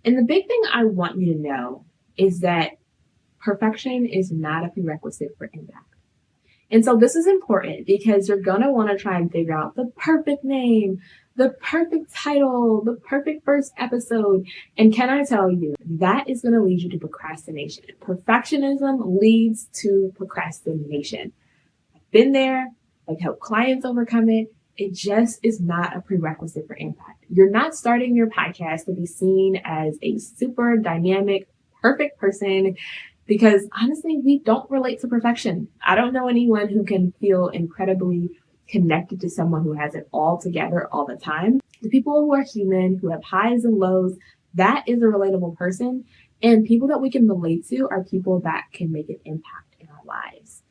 And the big thing I want you to know is that perfection is not a prerequisite for impact. And so this is important because you're going to want to try and figure out the perfect name, the perfect title, the perfect first episode. And can I tell you, that is going to lead you to procrastination. Perfectionism leads to procrastination. I've been there. I've helped clients overcome it. It just is not a prerequisite for impact. You're not starting your podcast to be seen as a super dynamic, perfect person, because honestly, we don't relate to perfection. I don't know anyone who can feel incredibly connected to someone who has it all together all the time. The people who are human, who have highs and lows, that is a relatable person. And people that we can relate to are people that can make an impact in our lives.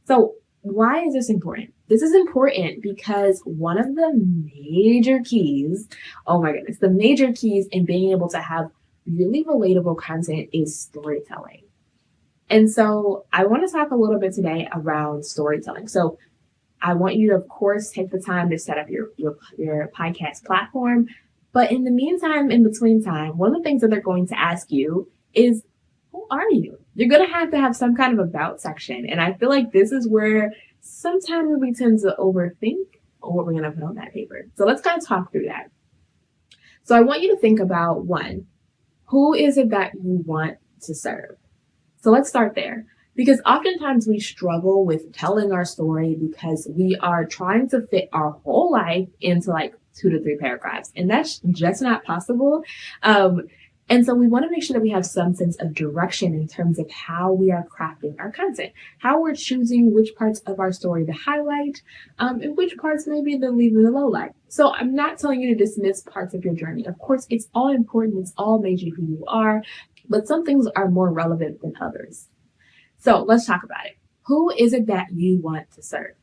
So why is this important? This is important because one of the major keys, oh my goodness, the major keys in being able to have really relatable content is storytelling. And so I want to talk a little bit today around storytelling. So I want you to, of course, take the time to set up your podcast platform. But in the meantime, in between time, one of the things that they're going to ask you is, who are you? You're going to have some kind of about section. And I feel like this is where sometimes we tend to overthink what we're going to put on that paper. So let's kind of talk through that. So I want you to think about, one, who is it that you want to serve? So let's start there, because oftentimes we struggle with telling our story because we are trying to fit our whole life into like 2 to 3 paragraphs, and that's just not possible. And so we want to make sure that we have some sense of direction in terms of how we are crafting our content, how we're choosing which parts of our story to highlight, and which parts maybe to leave in the low light. So I'm not telling you to dismiss parts of your journey. Of course, it's all important. It's all made you who you are. But some things are more relevant than others. So let's talk about it. Who is it that you want to serve?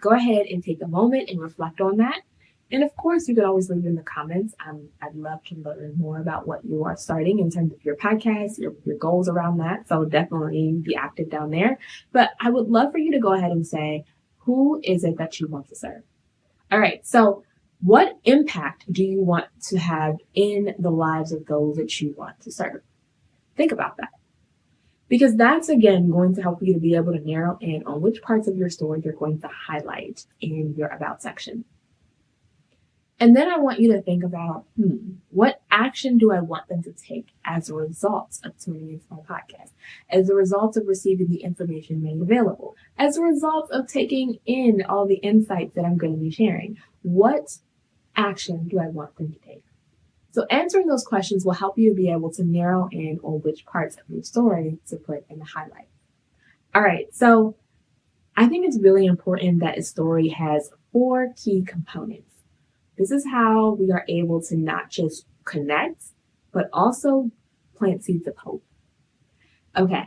Go ahead and take a moment and reflect on that. And of course, you can always leave it in the comments. I'd love to learn more about what you are starting in terms of your podcast, your goals around that. So definitely be active down there. But I would love for you to go ahead and say, who is it that you want to serve? All right. So what impact do you want to have in the lives of those that you want to serve? Think about that. Because that's, again, going to help you to be able to narrow in on which parts of your story you're going to highlight in your about section. And then I want you to think about, what action do I want them to take as a result of tuning into my podcast, as a result of receiving the information made available, as a result of taking in all the insights that I'm going to be sharing? What action do I want them to take? So answering those questions will help you be able to narrow in on which parts of your story to put in the highlight. All right, so I think it's really important that a story has 4 key components. This is how we are able to not just connect, but also plant seeds of hope. Okay,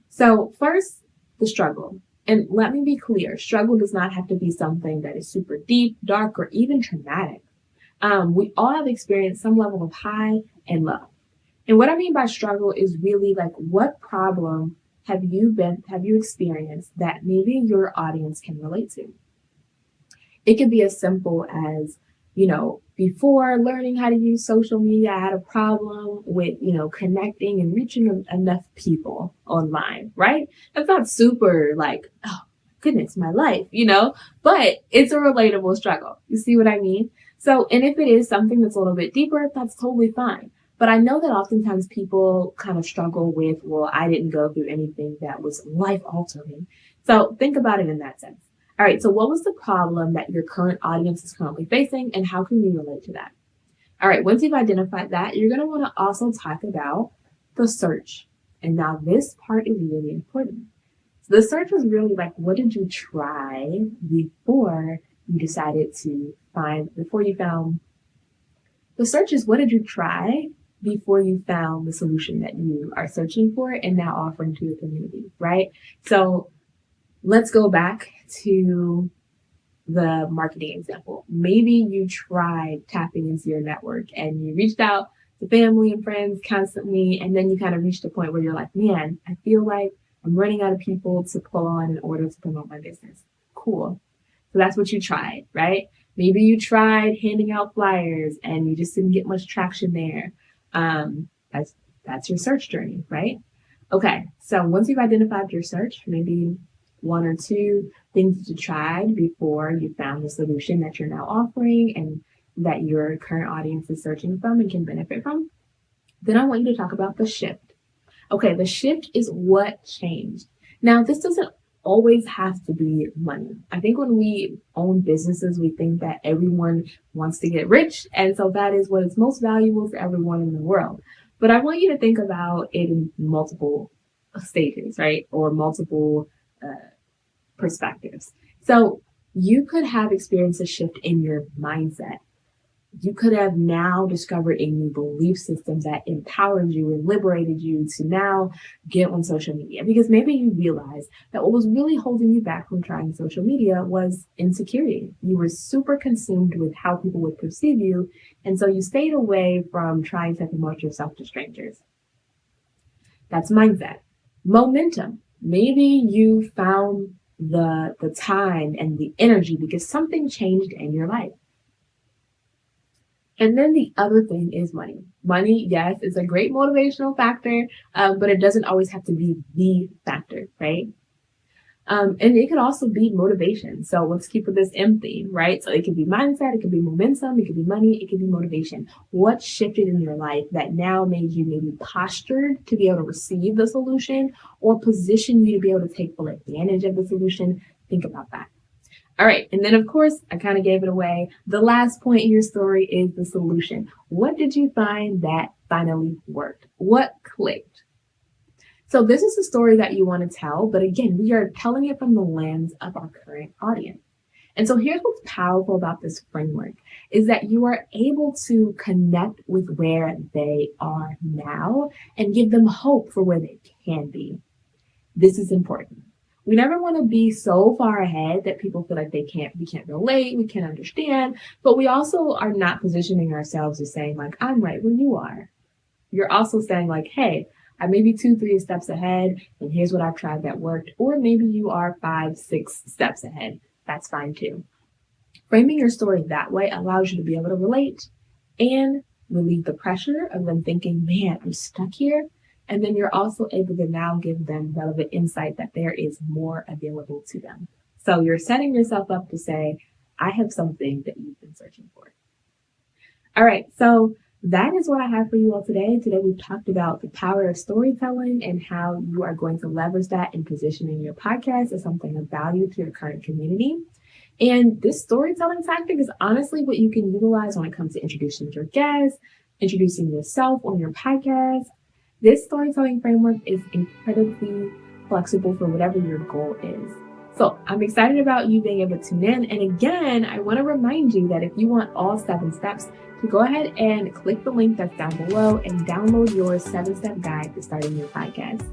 so first, the struggle. And let me be clear, struggle does not have to be something that is super deep, dark, or even traumatic. We all have experienced some level of high and low. And what I mean by struggle is really like, what problem have you experienced that maybe your audience can relate to? It could be as simple as, before learning how to use social media, I had a problem with, connecting and reaching enough people online, right? That's not super like, oh, goodness, my life, but it's a relatable struggle. You see what I mean? So, and if it is something that's a little bit deeper, that's totally fine. But I know that oftentimes people kind of struggle with, well, I didn't go through anything that was life altering. So think about it in that sense. All right, so what was the problem that your current audience is currently facing, and how can you relate to that? All right, once you've identified that, you're going to want to also talk about the search. And now this part is really important. So the search was really like, what did you try before you decided to the search is, what did you try before you found the solution that you are searching for and now offering to the community, right? So let's go back to the marketing example. Maybe you tried tapping into your network and you reached out to family and friends constantly, and then you kind of reached a point where you're like, man, I feel like I'm running out of people to pull on in order to promote my business. Cool. So that's what you tried, right? Maybe you tried handing out flyers and you just didn't get much traction there. That's your search journey, right? Okay, so once you've identified your search, maybe one or two things that you tried before you found the solution that you're now offering and that your current audience is searching from and can benefit from, then I want you to talk about the shift. Okay, the shift is what changed. Now, this doesn't always have to be money. I think when we own businesses, we think that everyone wants to get rich, and so that is what is most valuable for everyone in the world. But I want you to think about it in multiple stages, right? Or multiple perspectives. So you could have experienced a shift in your mindset. You could have now discovered a new belief system that empowered you and liberated you to now get on social media. Because maybe you realized that what was really holding you back from trying social media was insecurity. You were super consumed with how people would perceive you. And so you stayed away from trying to promote yourself to strangers. That's mindset. Momentum. Maybe you found the time and the energy because something changed in your life. And then the other thing is money. Money, yes, is a great motivational factor, but it doesn't always have to be the factor, right? And it could also be motivation. So let's keep with this M theme, right? So it could be mindset, it could be momentum, it could be money, it could be motivation. What shifted in your life that now made you maybe postured to be able to receive the solution or position you to be able to take full advantage of the solution? Think about that. All right. And then, of course, I kind of gave it away. The last point in your story is the solution. What did you find that finally worked? What clicked? So this is a story that you want to tell, but again, we are telling it from the lens of our current audience. And so here's what's powerful about this framework is that you are able to connect with where they are now and give them hope for where they can be. This is important. We never want to be so far ahead that people feel like we can't relate, we can't understand, but we also are not positioning ourselves as saying like, I'm right where you are. You're also saying like, hey, I may be 2-3 steps ahead and here's what I've tried that worked. Or maybe you are 5-6 steps ahead. That's fine too. Framing your story that way allows you to be able to relate and relieve the pressure of them thinking, man, I'm stuck here. And then you're also able to now give them relevant insight that there is more available to them. So you're setting yourself up to say, I have something that you've been searching for. All right, so that is what I have for you all today. Today we've talked about the power of storytelling and how you are going to leverage that in positioning your podcast as something of value to your current community. And this storytelling tactic is honestly what you can utilize when it comes to introducing your guests, introducing yourself on your podcast. This storytelling framework is incredibly flexible for whatever your goal is. So I'm excited about you being able to tune in. And again, I want to remind you that if you want all 7 steps, to go ahead and click the link that's down below and download your 7-step guide to starting your podcast.